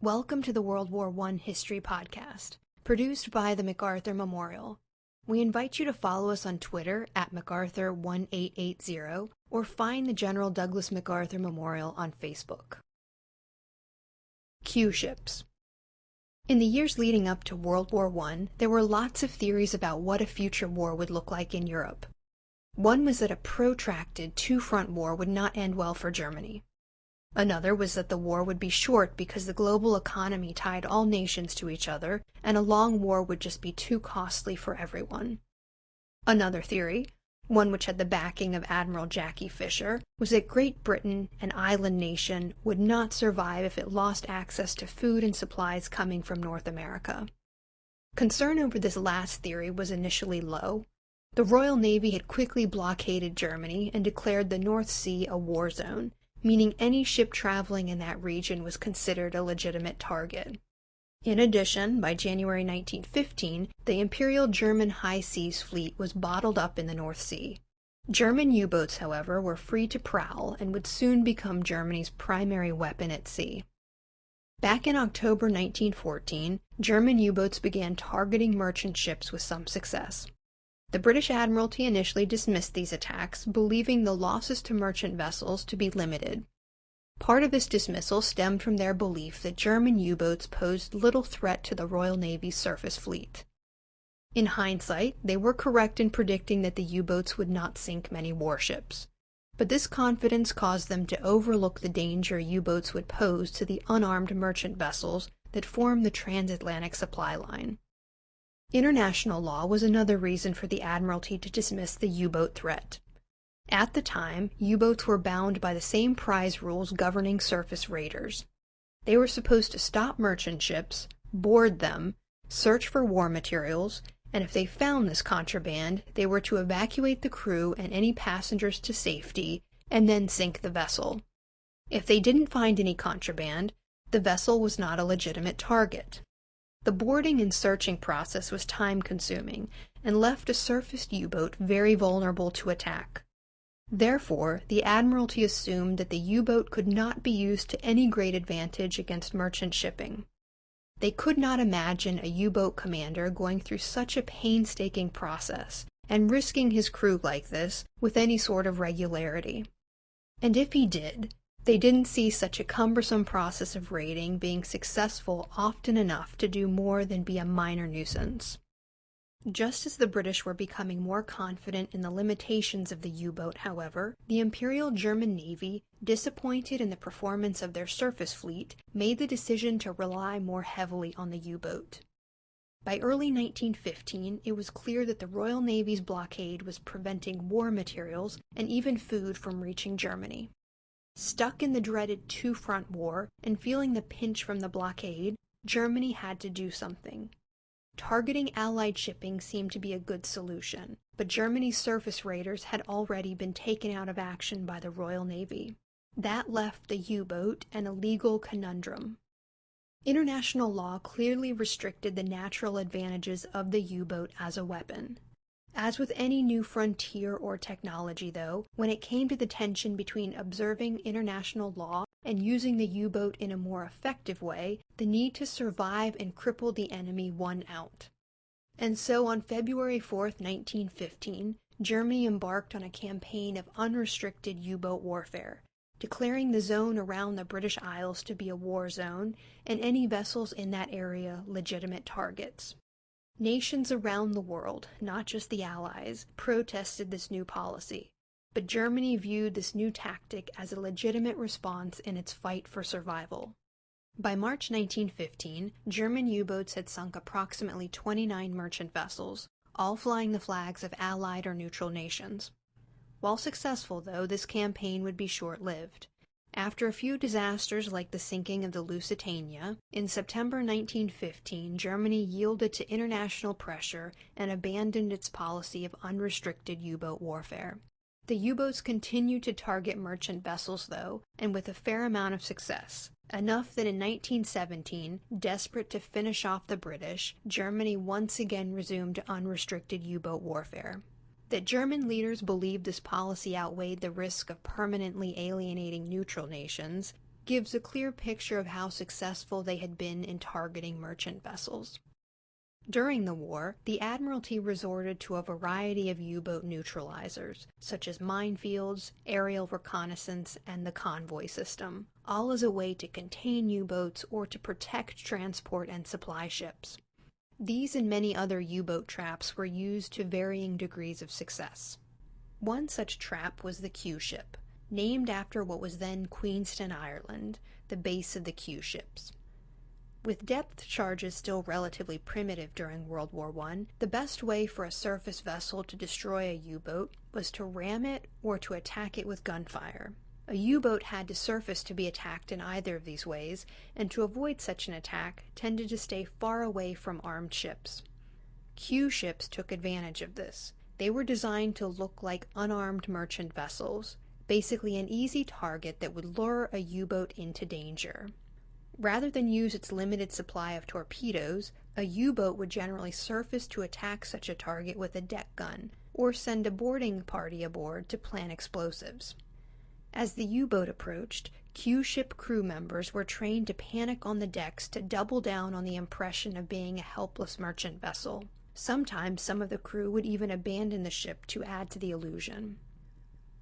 Welcome to the World War I History Podcast, produced by the MacArthur Memorial. We invite you to follow us on Twitter at MacArthur1880 or find the General Douglas MacArthur Memorial on Facebook. Q ships. In the years leading up to World War I, there were lots of theories about what a future war would look like in Europe. One was that a protracted two-front war would not end well for Germany. Another was that the war would be short because the global economy tied all nations to each other, and a long war would just be too costly for everyone. Another theory, one which had the backing of Admiral Jackie Fisher, was that Great Britain, an island nation, would not survive if it lost access to food and supplies coming from North America. Concern over this last theory was initially low. The Royal Navy had quickly blockaded Germany and declared the North Sea a war zone, meaning any ship traveling in that region was considered a legitimate target. In addition, by January 1915, the Imperial German High Seas Fleet was bottled up in the North Sea. German U-boats, however, were free to prowl and would soon become Germany's primary weapon at sea. Back in October 1914, German U-boats began targeting merchant ships with some success. The British Admiralty initially dismissed these attacks, believing the losses to merchant vessels to be limited. Part of this dismissal stemmed from their belief that German U-boats posed little threat to the Royal Navy's surface fleet. In hindsight, they were correct in predicting that the U-boats would not sink many warships. But this confidence caused them to overlook the danger U-boats would pose to the unarmed merchant vessels that formed the transatlantic supply line. International law was another reason for the Admiralty to dismiss the U-boat threat. At the time, U-boats were bound by the same prize rules governing surface raiders. They were supposed to stop merchant ships, board them, search for war materials, and if they found this contraband, they were to evacuate the crew and any passengers to safety, and then sink the vessel. If they didn't find any contraband, the vessel was not a legitimate target. The boarding and searching process was time-consuming and left a surfaced U-boat very vulnerable to attack. Therefore, the Admiralty assumed that the U-boat could not be used to any great advantage against merchant shipping. They could not imagine a U-boat commander going through such a painstaking process and risking his crew like this with any sort of regularity. And if he did, they didn't see such a cumbersome process of raiding being successful often enough to do more than be a minor nuisance. Just as the British were becoming more confident in the limitations of the U-boat, however, the Imperial German Navy, disappointed in the performance of their surface fleet, made the decision to rely more heavily on the U-boat. By early 1915, it was clear that the Royal Navy's blockade was preventing war materials and even food from reaching Germany. Stuck in the dreaded two-front war and feeling the pinch from the blockade, Germany had to do something. Targeting Allied shipping seemed to be a good solution, but Germany's surface raiders had already been taken out of action by the Royal Navy. That left the U-boat an illegal conundrum. International law clearly restricted the natural advantages of the U-boat as a weapon. As with any new frontier or technology, though, when it came to the tension between observing international law and using the U-boat in a more effective way, the need to survive and cripple the enemy won out. And so on February 4th, 1915, Germany embarked on a campaign of unrestricted U-boat warfare, declaring the zone around the British Isles to be a war zone and any vessels in that area legitimate targets. Nations around the world, not just the Allies, protested this new policy, but Germany viewed this new tactic as a legitimate response in its fight for survival. By March 1915, German U-boats had sunk approximately 29 merchant vessels, all flying the flags of Allied or neutral nations. While successful, though, this campaign would be short-lived. After a few disasters like the sinking of the Lusitania, in September 1915 Germany yielded to international pressure and abandoned its policy of unrestricted U-boat warfare. The U-boats continued to target merchant vessels, though, and with a fair amount of success, enough that in 1917, desperate to finish off the British, Germany once again resumed unrestricted U-boat warfare. That German leaders believed this policy outweighed the risk of permanently alienating neutral nations gives a clear picture of how successful they had been in targeting merchant vessels. During the war, the Admiralty resorted to a variety of U-boat neutralizers, such as minefields, aerial reconnaissance, and the convoy system, all as a way to contain U-boats or to protect transport and supply ships. These and many other U-boat traps were used to varying degrees of success. One such trap was the Q-ship, named after what was then Queenston, Ireland, the base of the Q-ships. With depth charges still relatively primitive during World War I, the best way for a surface vessel to destroy a U-boat was to ram it or to attack it with gunfire. A U-boat had to surface to be attacked in either of these ways, and to avoid such an attack, tended to stay far away from armed ships. Q-ships took advantage of this. They were designed to look like unarmed merchant vessels, basically an easy target that would lure a U-boat into danger. Rather than use its limited supply of torpedoes, a U-boat would generally surface to attack such a target with a deck gun, or send a boarding party aboard to plant explosives. As the U-boat approached, Q-ship crew members were trained to panic on the decks to double down on the impression of being a helpless merchant vessel. Sometimes some of the crew would even abandon the ship to add to the illusion.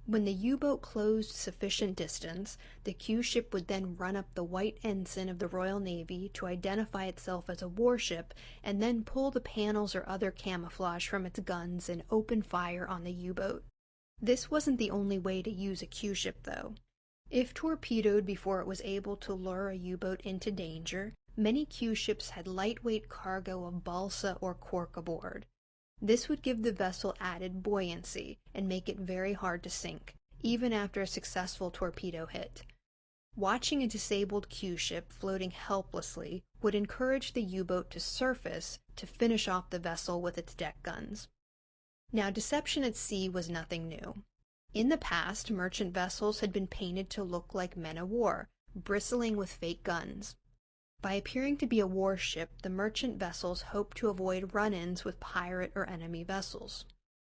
When the U-boat closed sufficient distance, the Q-ship would then run up the white ensign of the Royal Navy to identify itself as a warship, and then pull the panels or other camouflage from its guns and open fire on the U-boat. This wasn't the only way to use a Q-ship, though. If torpedoed before it was able to lure a U-boat into danger, many Q-ships had lightweight cargo of balsa or cork aboard. This would give the vessel added buoyancy and make it very hard to sink, even after a successful torpedo hit. Watching a disabled Q-ship floating helplessly would encourage the U-boat to surface to finish off the vessel with its deck guns. Now, deception at sea was nothing new. In the past, merchant vessels had been painted to look like men of war, bristling with fake guns. By appearing to be a warship, the merchant vessels hoped to avoid run-ins with pirate or enemy vessels.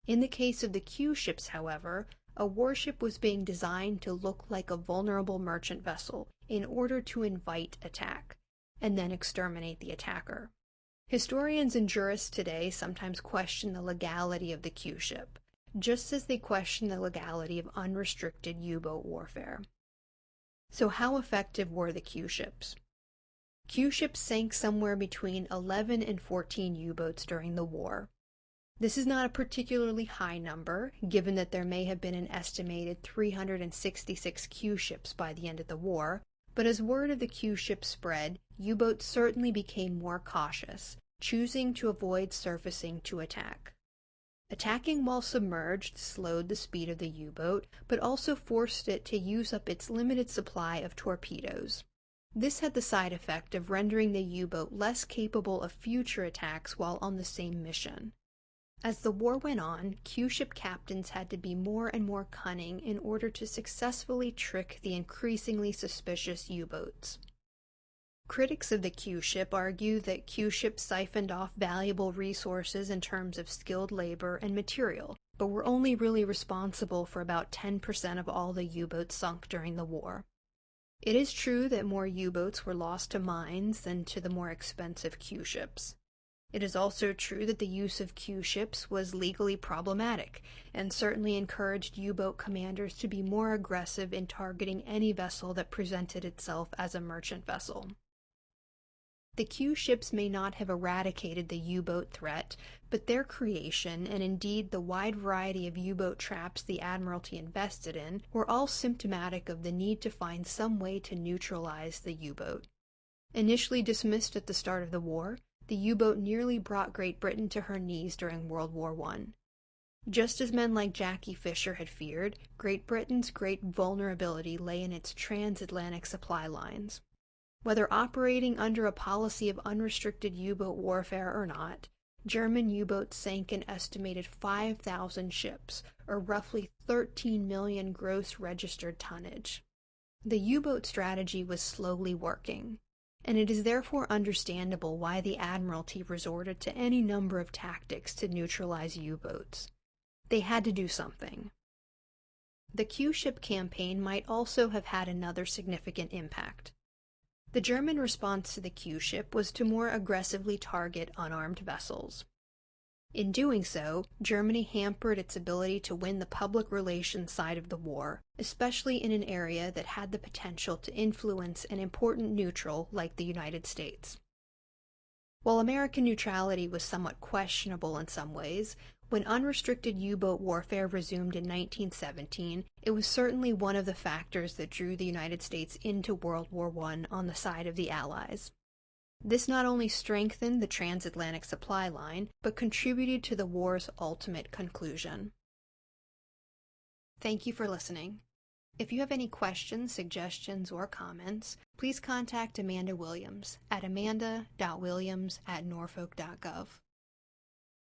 In the case of the Q-ships, however, a warship was being designed to look like a vulnerable merchant vessel in order to invite attack, and then exterminate the attacker. Historians and jurists today sometimes question the legality of the Q-ship, just as they question the legality of unrestricted U-boat warfare. So how effective were the Q-ships? Q-ships sank somewhere between 11 and 14 U-boats during the war. This is not a particularly high number, given that there may have been an estimated 366 Q-ships by the end of the war, but as word of the Q-ship spread, U-boats certainly became more cautious, choosing to avoid surfacing to attack. Attacking while submerged slowed the speed of the U-boat, but also forced it to use up its limited supply of torpedoes. This had the side effect of rendering the U-boat less capable of future attacks while on the same mission. As the war went on, Q-ship captains had to be more and more cunning in order to successfully trick the increasingly suspicious U-boats. Critics of the Q-ship argue that Q-ships siphoned off valuable resources in terms of skilled labor and material, but were only really responsible for about 10% of all the U-boats sunk during the war. It is true that more U-boats were lost to mines than to the more expensive Q-ships. It is also true that the use of Q-ships was legally problematic, and certainly encouraged U-boat commanders to be more aggressive in targeting any vessel that presented itself as a merchant vessel. The Q-ships may not have eradicated the U-boat threat, but their creation, and indeed the wide variety of U-boat traps the Admiralty invested in, were all symptomatic of the need to find some way to neutralize the U-boat. Initially dismissed at the start of the war, the U-boat nearly brought Great Britain to her knees during World War I. Just as men like Jackie Fisher had feared, Great Britain's great vulnerability lay in its transatlantic supply lines. Whether operating under a policy of unrestricted U-boat warfare or not, German U-boats sank an estimated 5,000 ships, or roughly 13 million gross registered tonnage. The U-boat strategy was slowly working, and it is therefore understandable why the Admiralty resorted to any number of tactics to neutralize U-boats. They had to do something. The Q-ship campaign might also have had another significant impact. The German response to the Q-ship was to more aggressively target unarmed vessels. In doing so, Germany hampered its ability to win the public relations side of the war, especially in an area that had the potential to influence an important neutral like the United States. While American neutrality was somewhat questionable in some ways, when unrestricted U-boat warfare resumed in 1917, it was certainly one of the factors that drew the United States into World War I on the side of the Allies. This not only strengthened the transatlantic supply line, but contributed to the war's ultimate conclusion. Thank you for listening. If you have any questions, suggestions, or comments, please contact Amanda Williams at amanda.williams@norfolk.gov.